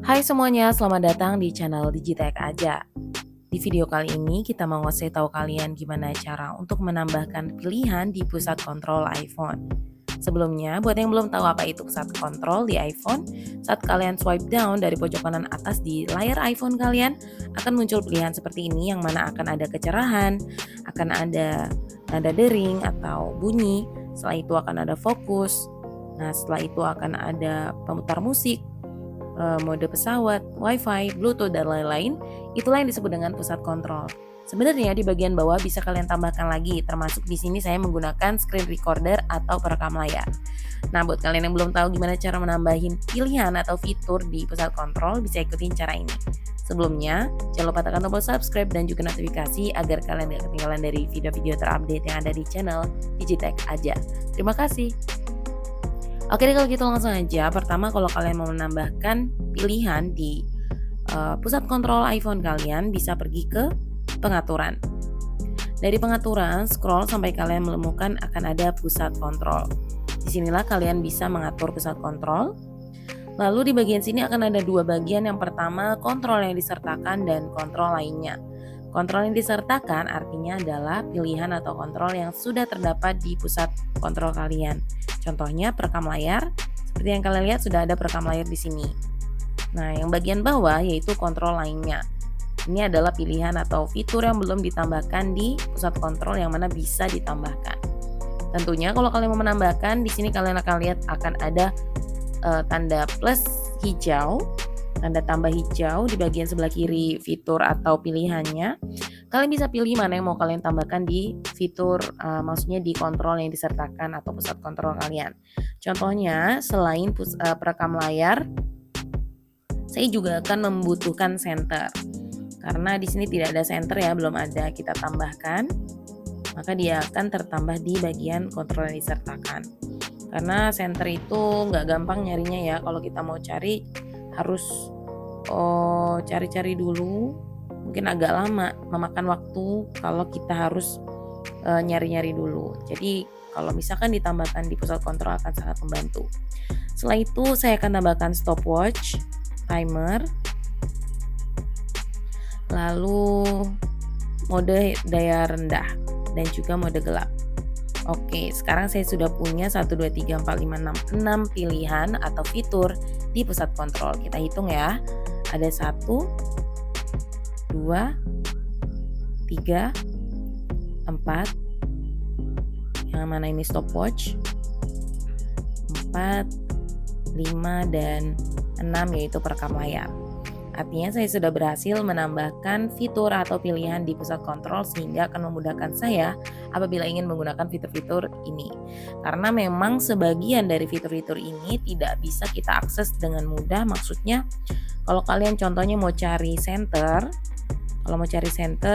Hai semuanya, selamat datang di channel Digitek aja. Di video kali ini kita mau ngasih tahu kalian gimana cara untuk menambahkan pilihan di pusat kontrol iPhone. Sebelumnya, buat yang belum tahu apa itu pusat kontrol di iPhone, saat kalian swipe down dari pojok kanan atas di layar iPhone kalian, akan muncul pilihan seperti ini yang mana akan ada kecerahan, akan ada nada dering atau bunyi, setelah itu akan ada fokus, nah setelah itu akan ada pemutar musik, mode pesawat, wifi, bluetooth, dan lain-lain, itulah yang disebut dengan pusat kontrol. Sebenarnya di bagian bawah bisa kalian tambahkan lagi, termasuk di sini saya menggunakan screen recorder atau perekam layar. Nah, buat kalian yang belum tahu gimana cara menambahin pilihan atau fitur di pusat kontrol, bisa ikutin cara ini. Sebelumnya, jangan lupa tekan tombol subscribe dan juga notifikasi agar kalian gak ketinggalan dari video-video terupdate yang ada di channel Digitek aja. Terima kasih. Oke deh kalau gitu langsung aja. Pertama kalau kalian mau menambahkan pilihan di pusat kontrol iPhone kalian bisa pergi ke pengaturan. Dari pengaturan scroll sampai kalian menemukan akan ada pusat kontrol. Disinilah kalian bisa mengatur pusat kontrol. Lalu di bagian sini akan ada dua bagian. Yang pertama kontrol yang disertakan dan kontrol lainnya. Kontrol yang disertakan artinya adalah pilihan atau kontrol yang sudah terdapat di pusat kontrol kalian. Contohnya perekam layar, seperti yang kalian lihat sudah ada perekam layar di sini. Nah, yang bagian bawah yaitu kontrol lainnya. Ini adalah pilihan atau fitur yang belum ditambahkan di pusat kontrol yang mana bisa ditambahkan. Tentunya kalau kalian mau menambahkan, di sini kalian akan lihat akan ada tanda plus hijau, tanda tambah hijau di bagian sebelah kiri fitur atau pilihannya. Kalian bisa pilih mana yang mau kalian tambahkan di fitur, maksudnya di kontrol yang disertakan atau pusat kontrol kalian. Contohnya selain perekam layar, saya juga akan membutuhkan center. Karena di sini tidak ada center ya, belum ada kita tambahkan, maka dia akan tertambah di bagian kontrol yang disertakan. Karena center itu nggak gampang nyarinya ya, kalau kita mau cari harus cari-cari dulu, mungkin agak lama, memakan waktu kalau kita harus nyari-nyari dulu. Jadi kalau misalkan ditambahkan di pusat kontrol akan sangat membantu. Setelah itu saya akan tambahkan stopwatch, timer, lalu mode daya rendah dan juga mode gelap. Oke, sekarang saya sudah punya 1, 2, 3, 4, 5, 6 pilihan atau fitur di pusat kontrol. Kita hitung ya. Ada 1, 2, 3, 4. Yang mana ini stopwatch. 4, 5, dan 6 yaitu perekam layar. Artinya saya sudah berhasil menambahkan fitur atau pilihan di pusat kontrol sehingga akan memudahkan saya apabila ingin menggunakan fitur-fitur ini. Karena memang sebagian dari fitur-fitur ini tidak bisa kita akses dengan mudah. Maksudnya kalau kalian contohnya mau cari center,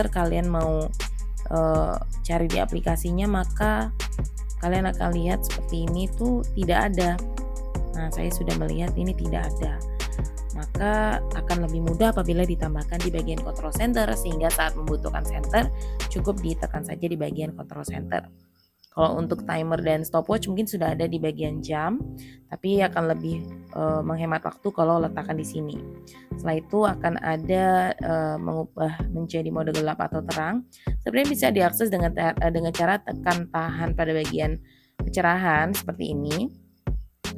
kalian mau cari di aplikasinya, maka kalian akan lihat seperti ini tuh tidak ada. Nah, saya sudah melihat ini tidak ada. Maka akan lebih mudah apabila ditambahkan di bagian control center, sehingga saat membutuhkan center cukup ditekan saja di bagian control center. Kalau untuk timer dan stopwatch mungkin sudah ada di bagian jam, tapi akan lebih menghemat waktu kalau letakkan di sini. Setelah itu akan ada mengubah menjadi mode gelap atau terang. Sebenarnya bisa diakses dengan cara tekan tahan pada bagian kecerahan seperti ini.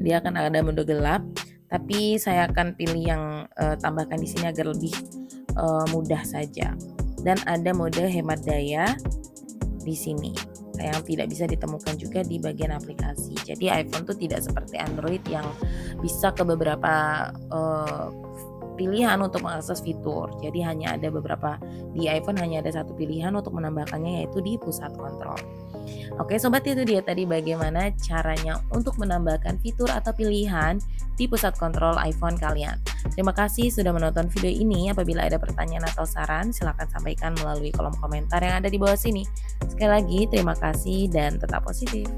Dia akan ada mode gelap. Tapi saya akan pilih yang tambahkan di sini agar lebih mudah saja. Dan ada mode hemat daya di sini yang tidak bisa ditemukan juga di bagian aplikasi. Jadi iPhone tuh tidak seperti Android yang bisa ke beberapa pilihan untuk mengakses fitur. Jadi hanya ada beberapa, di iPhone hanya ada satu pilihan untuk menambahkannya yaitu di pusat kontrol. Oke sobat, itu dia tadi bagaimana caranya untuk menambahkan fitur atau pilihan di pusat kontrol iPhone kalian. Terima kasih sudah menonton video ini. Apabila ada pertanyaan atau saran silahkan sampaikan melalui kolom komentar yang ada di bawah sini. Sekali lagi terima kasih dan tetap positif.